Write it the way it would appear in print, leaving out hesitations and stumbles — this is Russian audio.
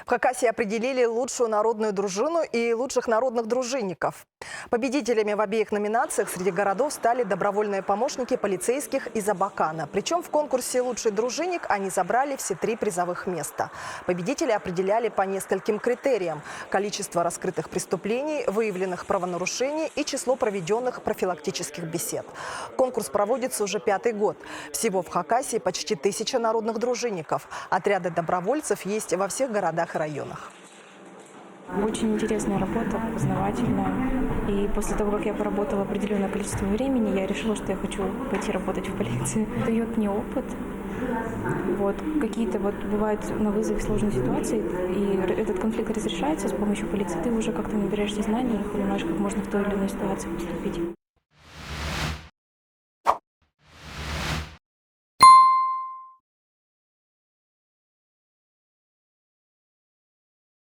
В Хакасии определили лучшую народную дружину и лучших народных дружинников. Победителями в обеих номинациях среди городов стали добровольные помощники полицейских из Абакана. Причем в конкурсе «Лучший дружинник» они забрали все 3 призовых места. Победители определяли по нескольким критериям: количество раскрытых преступлений, выявленных правонарушений и число проведенных профилактических бесед. Конкурс проводится уже 5-й год. Всего в Хакасии почти 1000 народных дружинников. Отряды добровольцев есть во всех городах и районах. Очень интересная работа, познавательная. И после того, как я поработала определенное количество времени, я решила, что я хочу пойти работать в полиции. Дает мне опыт. Какие-то бывают на вызове сложные ситуации, и этот конфликт разрешается с помощью полиции. Ты уже как-то набираешься знаний и понимаешь, как можно в той или иной ситуации поступить.